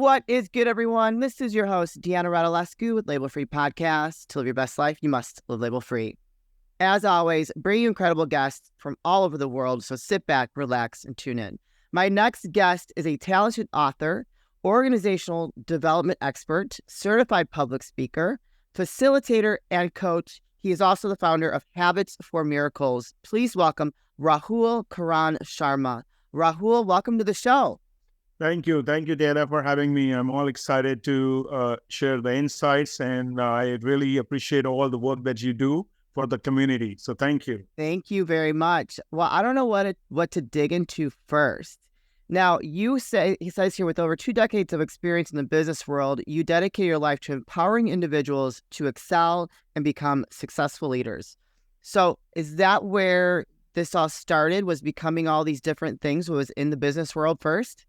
What is good, everyone? This is your host, Deanna Radulescu with Label Free Podcast. To live your best life, you must live label free. As always, bring you incredible guests from all over the world, so sit back, relax, and tune in. My next guest is a talented author, organizational development expert, certified public speaker, facilitator, and coach. He is also the founder of Habits for Miracles. Please welcome Rahul Karan Sharma. Rahul, welcome to the show. Thank you, Deanna, for having me. I'm all excited to share the insights, and I really appreciate all the work that you do for the community. So thank you. Thank you very much. Well, I don't know what to dig into first. Now, he says here, with over 2 decades of experience in the business world, you dedicate your life to empowering individuals to excel and become successful leaders. So is that where this all started, was becoming all these different things, was in the business world first?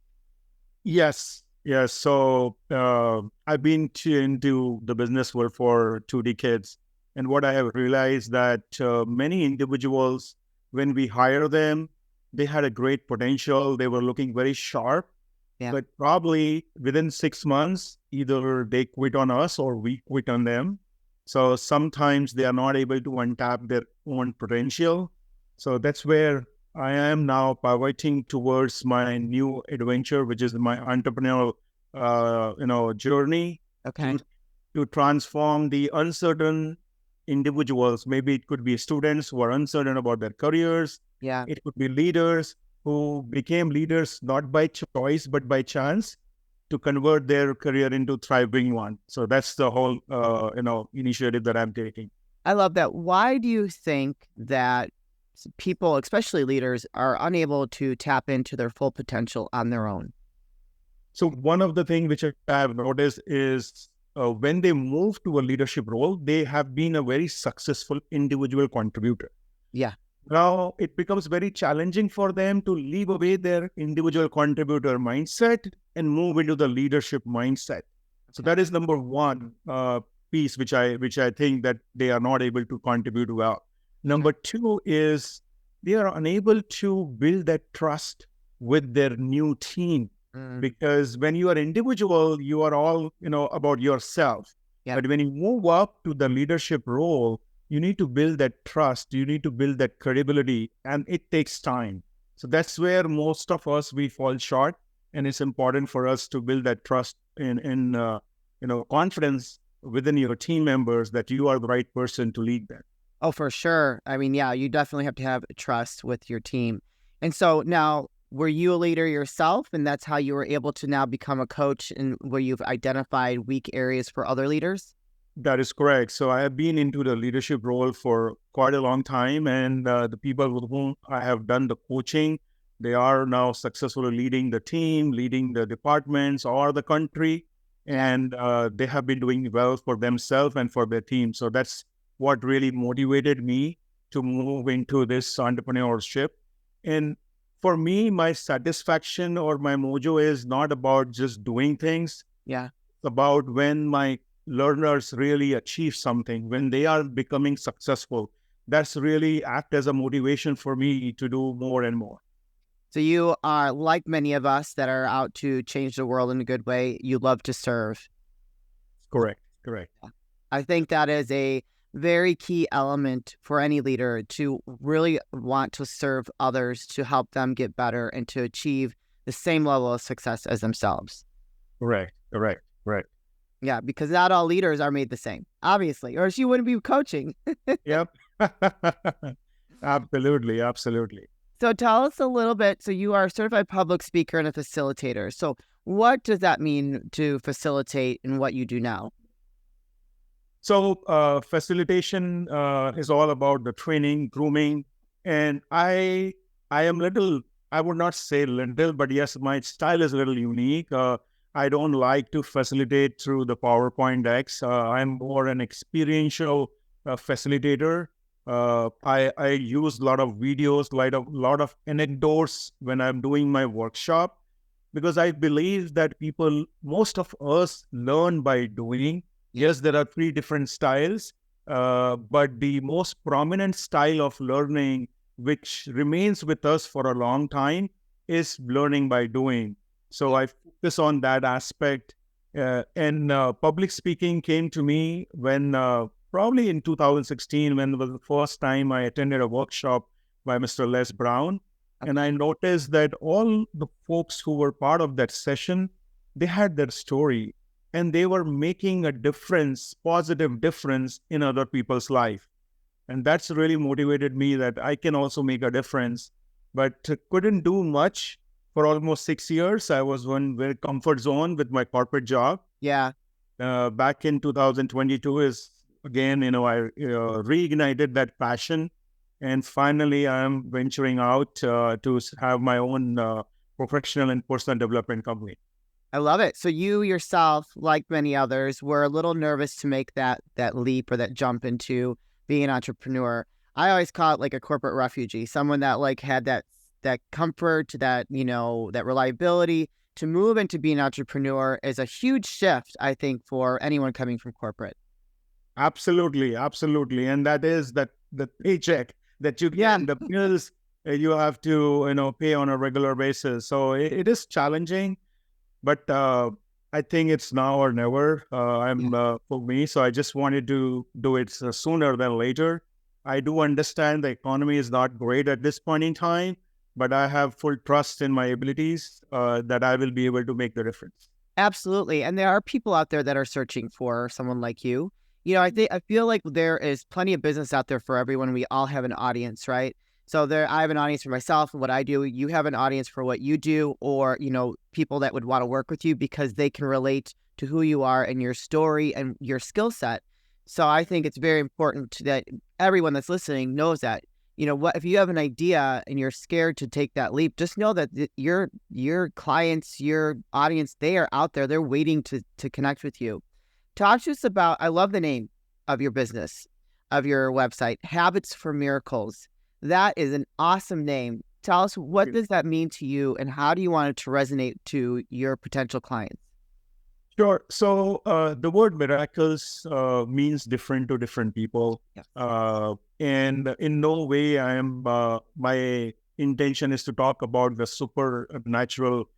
Yes. So I've been into the business world for 2 decades. And what I have realized that many individuals, when we hire them, they had a great potential. They were looking very sharp, but probably within 6 months, either they quit on us or we quit on them. So sometimes they are not able to untap their own potential. So that's where I am now pivoting towards my new adventure, which is my entrepreneurial, journey. Okay. To transform the uncertain individuals. Maybe it could be students who are uncertain about their careers. Yeah. It could be leaders who became leaders not by choice but by chance, to convert their career into thriving one. So that's the whole initiative that I'm taking. I love that. Why do you think that people, especially leaders, are unable to tap into their full potential on their own? So one of the things which I have noticed is when they move to a leadership role, they have been a very successful individual contributor. Yeah. Now it becomes very challenging for them to leave away their individual contributor mindset and move into the leadership mindset. So that is number one piece which I think that they are not able to contribute well. Number two is they are unable to build that trust with their new team. Because when you are individual, you are all, about yourself. Yeah. But when you move up to the leadership role, you need to build that trust. You need to build that credibility, and it takes time. So that's where most of us, we fall short. And it's important for us to build that trust in confidence within your team members that you are the right person to lead them. Oh, for sure. I mean, yeah, you definitely have to have trust with your team. And so now, were you a leader yourself, and that's how you were able to now become a coach, and where you've identified weak areas for other leaders? That is correct. So I have been into the leadership role for quite a long time, and the people with whom I have done the coaching, they are now successfully leading the team, leading the departments or the country, and they have been doing well for themselves and for their team. So that's what really motivated me to move into this entrepreneurship. And for me, my satisfaction or my mojo is not about just doing things. Yeah. It's about when my learners really achieve something, when they are becoming successful. That's really act as a motivation for me to do more and more. So you are like many of us that are out to change the world in a good way. You love to serve. Correct. I think that is a very key element for any leader, to really want to serve others, to help them get better and to achieve the same level of success as themselves. Right. Yeah, because not all leaders are made the same, obviously, or else you wouldn't be coaching. Yep. Absolutely. So tell us a little bit. So you are a certified public speaker and a facilitator. So what does that mean to facilitate in what you do now? So facilitation is all about the training, grooming, and I am I would not say little, but yes, my style is a little unique. I don't like to facilitate through the PowerPoint decks. I'm more an experiential facilitator. I use a lot of videos, a lot of anecdotes when I'm doing my workshop, because I believe that most of us learn by doing. Yes, there are 3 different styles, but the most prominent style of learning, which remains with us for a long time, is learning by doing. So I focus on that aspect. And public speaking came to me when probably in 2016, when it was the first time I attended a workshop by Mr. Les Brown. And I noticed that all the folks who were part of that session, they had their story and they were making a difference, positive difference in other people's life. And that's really motivated me that I can also make a difference, but couldn't do much for almost 6 years. I was in very comfort zone with my corporate job. Yeah. Back in 2022 is again, I reignited that passion. And finally, I'm venturing out to have my own professional and personal development company. I love it. So you yourself, like many others, were a little nervous to make that leap or that jump into being an entrepreneur. I always call it like a corporate refugee, someone that like had that comfort, that, that reliability. To move into being an entrepreneur is a huge shift, I think, for anyone coming from corporate. Absolutely. And that is the paycheck that you get, the bills you have to, pay on a regular basis. So it is challenging, but I think it's now or never for me. So I just wanted to do it sooner than later. I do understand the economy is not great at this point in time, but I have full trust in my abilities that I will be able to make the difference. Absolutely. And there are people out there that are searching for someone like you. I feel like there is plenty of business out there for everyone. We all have an audience, right? So I have an audience for myself and what I do. You have an audience for what you do, or, people that would want to work with you because they can relate to who you are and your story and your skill set. So I think it's very important that everyone that's listening knows that, if you have an idea and you're scared to take that leap, just know that your clients, your audience, they are out there. They're waiting to connect with you. Talk to us about, I love the name of your business, of your website, Habits for Miracles. That is an awesome name. Tell us, what does that mean to you and how do you want it to resonate to your potential clients? Sure. So the word miracles means different to different people. Yes. And in no way my intention is to talk about the supernatural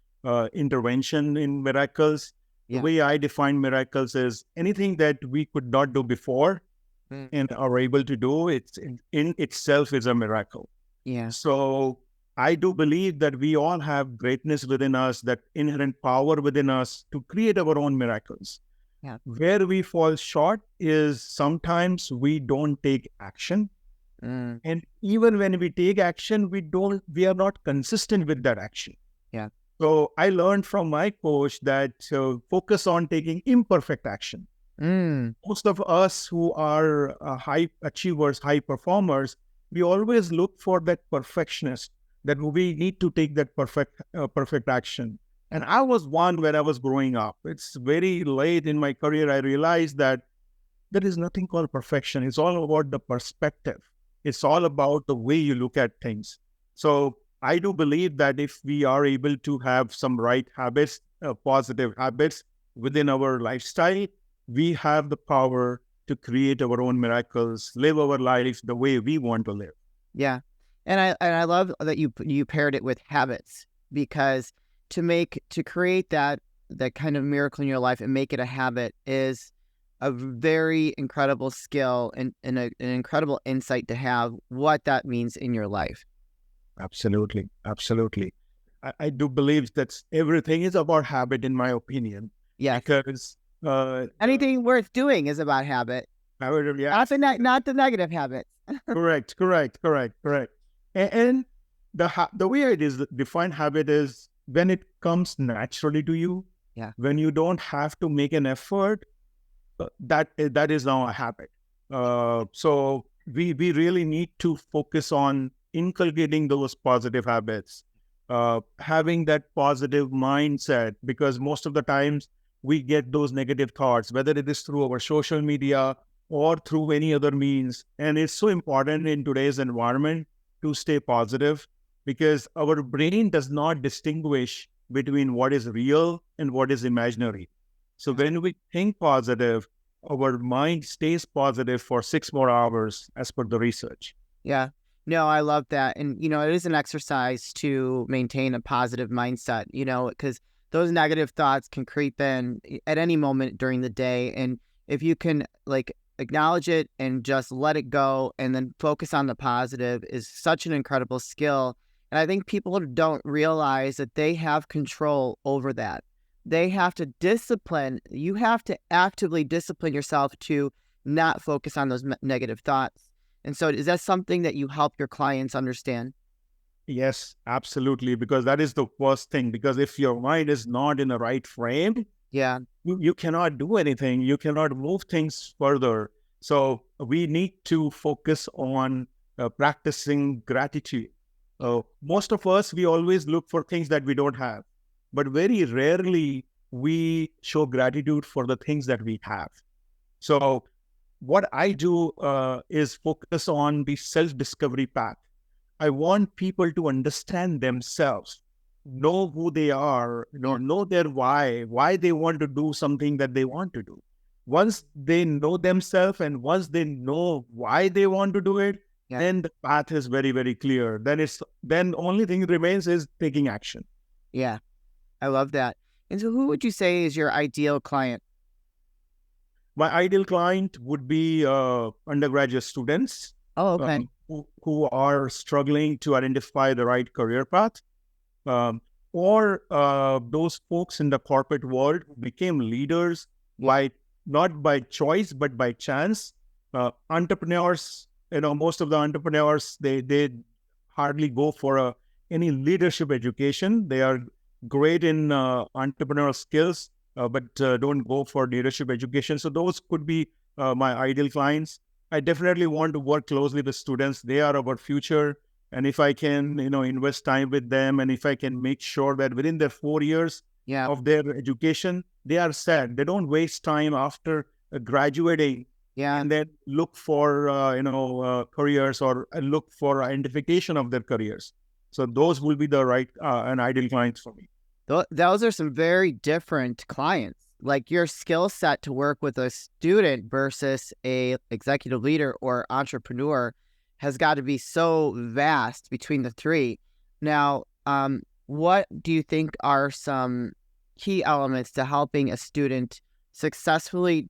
intervention in miracles. The way I define miracles is anything that we could not do before and are able to do, it's in itself is a miracle. Yeah. So I do believe that we all have greatness within us, that inherent power within us to create our own miracles. Yeah. Where we fall short is sometimes we don't take action. And even when we take action, we are not consistent with that action. Yeah. So I learned from my coach that focus on taking imperfect action. Most of us who are high achievers, high performers, we always look for that perfectionist, that we need to take that perfect action. And I was one when I was growing up. It's very late in my career, I realized that there is nothing called perfection. It's all about the perspective. It's all about the way you look at things. So I do believe that if we are able to have some right habits, positive habits within our lifestyle, we have the power to create our own miracles, live our lives the way we want to live. Yeah. And I love that you paired it with habits, because to create that kind of miracle in your life and make it a habit is a very incredible skill and an incredible insight to have what that means in your life. Absolutely. I do believe that everything is about habit, in my opinion. Yeah. Because anything worth doing is about habit. Not the negative habits. Correct. And the way I define habit is when it comes naturally to you. Yeah. When you don't have to make an effort, that is now a habit. So we really need to focus on inculcating those positive habits, having that positive mindset, because most of the times we get those negative thoughts, whether it is through our social media or through any other means. And it's so important in today's environment to stay positive, because our brain does not distinguish between what is real and what is imaginary. So when we think positive, our mind stays positive for 6 more hours as per the research. Yeah. No, I love that. And, it is an exercise to maintain a positive mindset, because those negative thoughts can creep in at any moment during the day. And if you can like acknowledge it and just let it go and then focus on the positive is such an incredible skill. And I think people don't realize that they have control over that. They have to discipline. You have to actively discipline yourself to not focus on those negative thoughts. And so is that something that you help your clients understand? Yes, absolutely. Because that is the first thing. Because if your mind is not in the right frame, Yeah. you cannot do anything. You cannot move things further. So we need to focus on practicing gratitude. Most of us, we always look for things that we don't have, but very rarely we show gratitude for the things that we have. So what I do is focus on the self-discovery path. I want people to understand themselves, know who they are, know their why they want to do something that they want to do. Once they know themselves and once they know why they want to do it, then the path is very, very clear. Then only thing remains is taking action. Yeah, I love that. And so who would you say is your ideal client? My ideal client would be undergraduate students. Oh, okay. Who are struggling to identify the right career path, or those folks in the corporate world who became leaders not by choice but by chance. Entrepreneurs, most of the entrepreneurs they hardly go for any leadership education. They are great in entrepreneurial skills, but don't go for leadership education. So those could be my ideal clients. I definitely want to work closely with students. They are our future. And if I can, invest time with them, and if I can make sure that within their 4 years of their education, they are set. They don't waste time after graduating and then look for, careers or look for identification of their careers. So those will be the right and ideal clients for me. Those are some very different clients. Like your skill set to work with a student versus a executive leader or entrepreneur has got to be so vast between the three. Now, what do you think are some key elements to helping a student successfully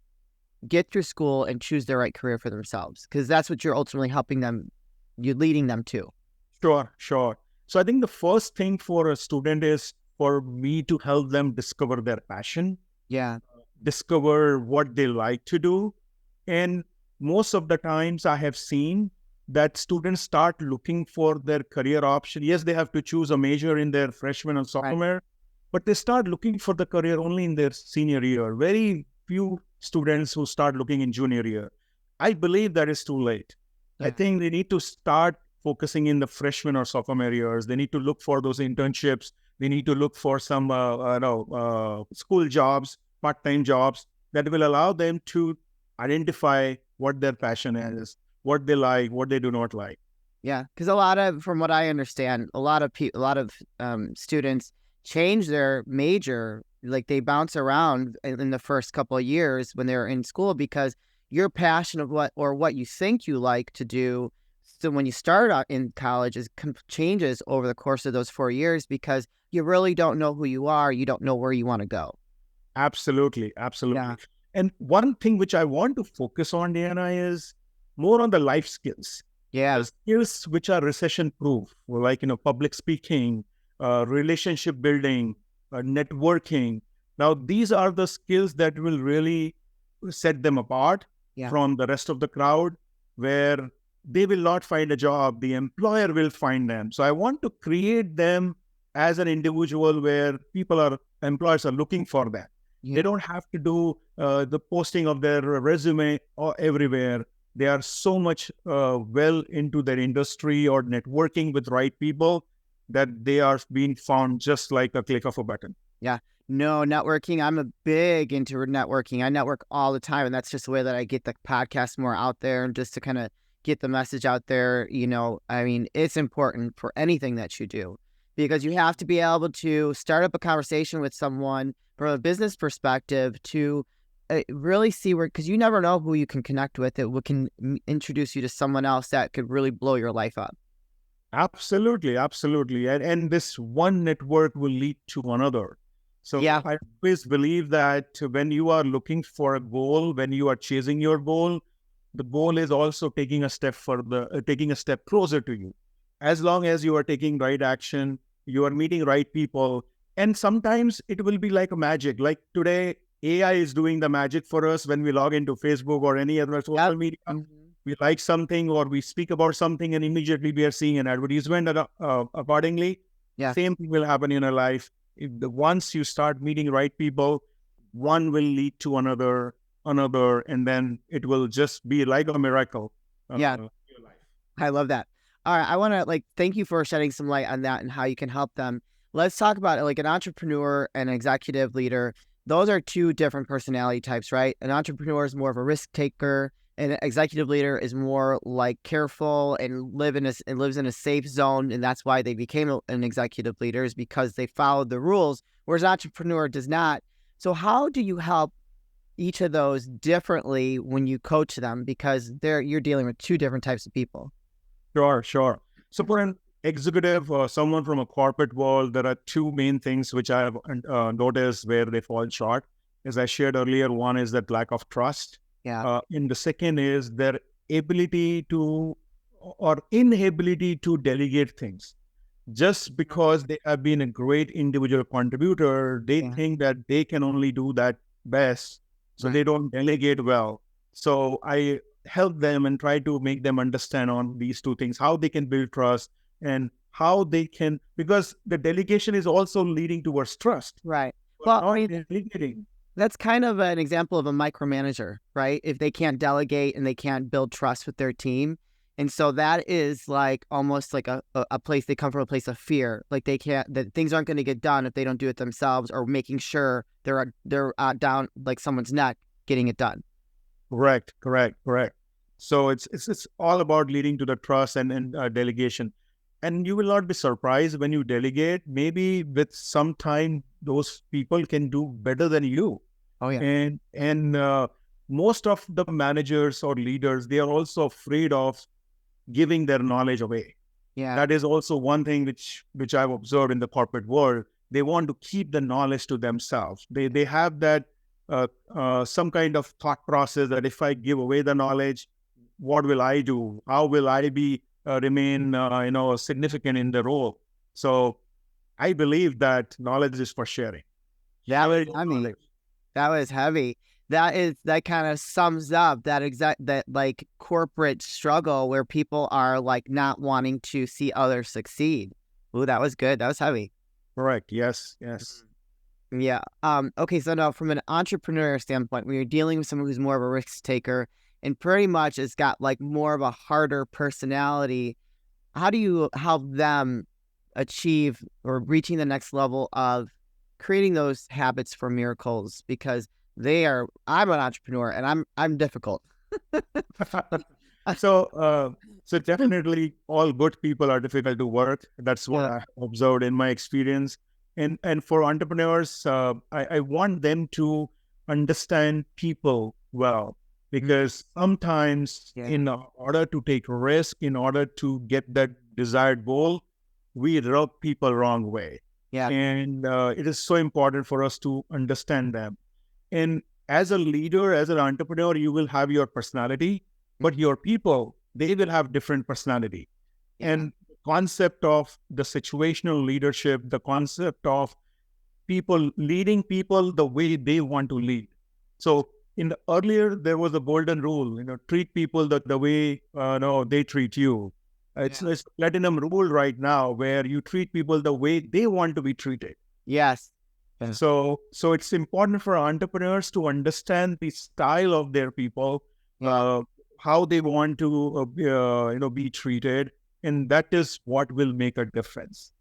get through school and choose the right career for themselves? Because that's what you're ultimately helping them, you're leading them to. Sure. So I think the first thing for a student is for me to help them discover their passion. Discover what they like to do. And most of the times I have seen that students start looking for their career option. Yes, they have to choose a major in their freshman or sophomore, but they start looking for the career only in their senior year. Very few students who start looking in junior year. I believe that is too late. I think they need to start focusing in the freshman or sophomore years. They need to look for those internships. They need to look for some school jobs, part-time jobs that will allow them to identify what their passion is, what they like, what they do not like. Yeah, because from what I understand, a lot of students change their major, like they bounce around in the first couple of years when they're in school because your passion of what you think you like to do. So when you start out in college, changes over the course of those 4 years because you really don't know who you are. You don't know where you want to go. Absolutely. And one thing which I want to focus on, Deanna, is more on the life skills. The skills which are recession-proof, like, public speaking, relationship building, networking. Now, these are the skills that will really set them apart from the rest of the crowd, where they will not find a job. The employer will find them. So I want to create them as an individual where employers are looking for that. They don't have to do the posting of their resume or everywhere. They are so much well into their industry or networking with right people that they are being found just like a click of a button. No, networking. I'm a big into networking. I network all the time, and that's just the way that I get the podcast more out there and just to kind of get the message out there. I mean, it's important for anything that you do because you have to be able to start up a conversation with someone from a business perspective to really see because you never know who you can connect with. It can introduce you to someone else that could really blow your life up. Absolutely. And this one network will lead to another. So Yeah. I always believe that when you are looking for a goal, when you are chasing your goal, the goal is also taking a step further, taking a step closer to you. As long as you are taking right action, you are meeting right people. And sometimes it will be like a magic. Like today, AI is doing the magic for us when we log into Facebook or any other social media. We like something or we speak about something and immediately we are seeing an advertisement accordingly. Yeah. Same thing will happen in your life. Once you start meeting right people, one will lead to another, and then it will just be like a miracle. Yeah. In your life. I love that. All right. I want to thank you for shedding some light on that and how you can help them. Let's talk about it. Like an entrepreneur and an executive leader. Those are two different personality types, right? An entrepreneur is more of a risk taker, and an executive leader is more like careful and lives in a safe zone. And that's why they became an executive leader, is because they followed the rules, whereas an entrepreneur does not. So how do you help each of those differently when you coach them? Because you're dealing with two different types of people. Sure. So for an executive or someone from a corporate world, there are two main things which I have noticed where they fall short. As I shared earlier, one is that lack of trust. Yeah. And the second is their ability to or inability to delegate things. Just because they have been a great individual contributor, they think that they can only do that best. So they don't delegate well. So I help them and try to make them understand on these two things, how they can build trust and how they can, because the delegation is also leading towards trust. Right. Well, delegating. That's kind of an example of a micromanager, right? If they can't delegate and they can't build trust with their team. And so that is like almost like a place, they come from a place of fear. Like that things aren't going to get done if they don't do it themselves, or making sure they're down like someone's neck getting it done. Correct. So it's all about leading to the trust and delegation. And you will not be surprised when you delegate. Maybe with some time, those people can do better than you. Oh yeah. And most of the managers or leaders, they are also afraid of giving their knowledge away. Yeah. That is also one thing which I've observed in the corporate world. They want to keep the knowledge to themselves. They have that some kind of thought process that if I give away the knowledge, what will I do? How will I be remain significant in the role? So I believe that knowledge is for sharing. That was heavy. That kind of sums up that like corporate struggle where people are like not wanting to see others succeed. Ooh, that was good. That was heavy. Correct. Yes. Yeah. Okay. So now, from an entrepreneur standpoint, when you're dealing with someone who's more of a risk taker and pretty much has got like more of a harder personality, how do you help them achieve or reaching the next level of creating those habits for miracles? Because I'm an entrepreneur and I'm difficult. So definitely all good people are difficult to work. That's what I observed in my experience. And for entrepreneurs, I want them to understand people well, because sometimes in order to take risk, in order to get that desired goal, we rub people wrong way. Yeah. And it is so important for us to understand them. And as a leader, as an entrepreneur, you will have your personality, but your people, they will have different personality. And concept of the situational leadership, the concept of people leading people the way they want to lead. So earlier, there was a golden rule, treat people the way they treat you. It's platinum rule right now where you treat people the way they want to be treated. Yes. So it's important for entrepreneurs to understand the style of their people, how they want to be treated, and that is what will make a difference.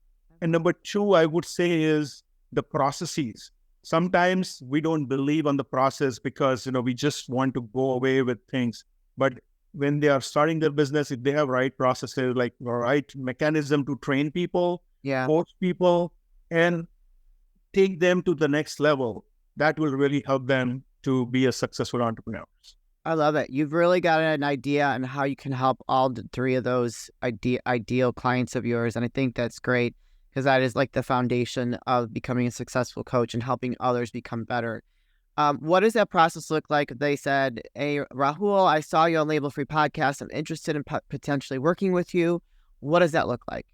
And number two, I would say, is the processes. Sometimes we don't believe on the process because we just want to go away with things. But when they are starting their business, if they have right processes, like right mechanism to train people, coach people, and take them to the next level, that will really help them to be a successful entrepreneur. I love it. You've really got an idea on how you can help all three of those ideal clients of yours. And I think that's great. because that is like the foundation of becoming a successful coach and helping others become better. What does that process look like? If they said, hey, Rahul, I saw you on Label Free Podcast. I'm interested in potentially working with you. What does that look like?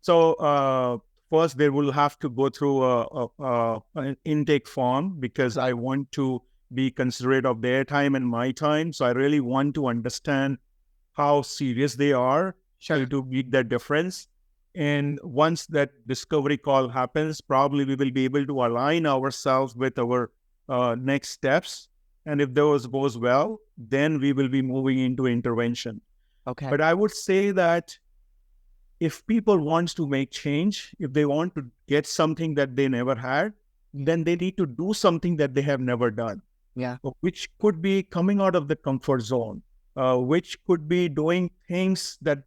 So first, they will have to go through an intake form, because I want to be considerate of their time and my time. So I really want to understand how serious they are to make that difference. And once that discovery call happens, probably we will be able to align ourselves with our next steps. And if those goes well, then we will be moving into intervention. Okay. But I would say that if people want to make change, if they want to get something that they never had, then they need to do something that they have never done. Yeah. Which could be coming out of the comfort zone, which could be doing things that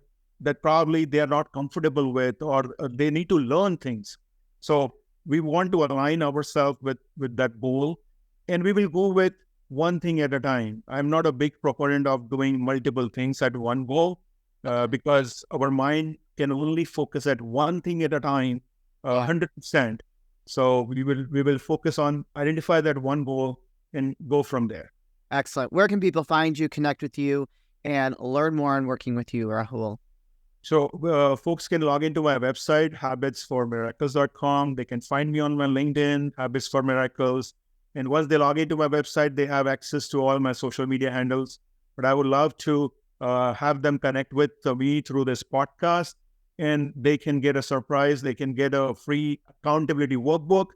probably they are not comfortable with, or they need to learn things. So we want to align ourselves with that goal, and we will go with one thing at a time. I'm not a big proponent of doing multiple things at one go, because our mind can only focus at one thing at a time, 100%. So we will focus on identify that one goal and go from there. Excellent. Where can people find you, connect with you, and learn more on working with you, Rahul? So folks can log into my website, habitsformiracles.com. They can find me on my LinkedIn, Habits for Miracles. And once they log into my website, they have access to all my social media handles. But I would love to have them connect with me through this podcast, and they can get a surprise. They can get a free accountability workbook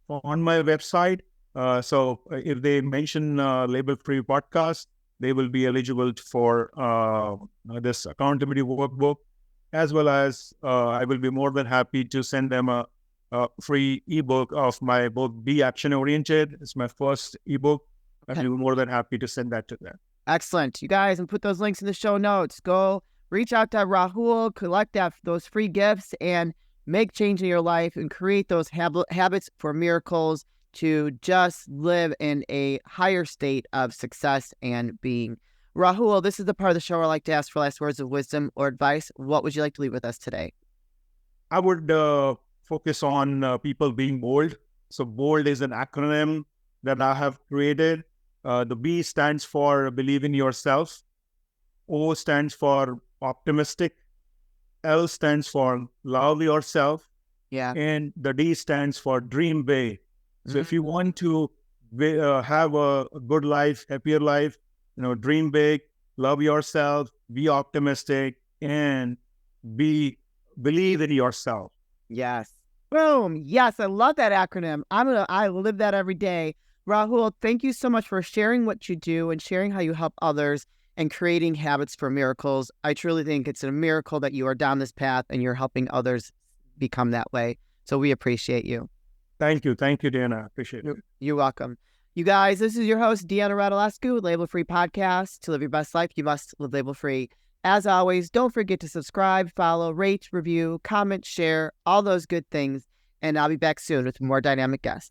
on my website. So if they mention Label Free Podcast, they will be eligible for this accountability workbook, as well as I will be more than happy to send them a free ebook of my book, Be Action Oriented. It's my first ebook. I'll be more than happy to send that to them. Excellent. You guys, and put those links in the show notes. Go reach out to Rahul, collect those free gifts, and make change in your life and create those habits for miracles to just live in a higher state of success and being. Rahul, this is the part of the show where I like to ask for last words of wisdom or advice. What would you like to leave with us today? I would focus on people being bold. So BOLD is an acronym that I have created. The B stands for believe in yourself. O stands for optimistic. L stands for love yourself. Yeah. And the D stands for dream big. So if you want to have a good life, happier life, dream big, love yourself, be optimistic, and believe in yourself. Yes. Boom. Yes. I love that acronym. I live that every day. Rahul, thank you so much for sharing what you do and sharing how you help others and creating habits for miracles. I truly think it's a miracle that you are down this path and you're helping others become that way. So we appreciate you. Thank you. Thank you, Deanna. Appreciate it. You're welcome. You guys, this is your host, Deanna Radulescu with Label Free Podcast. To live your best life, you must live label free. As always, don't forget to subscribe, follow, rate, review, comment, share, all those good things. And I'll be back soon with more dynamic guests.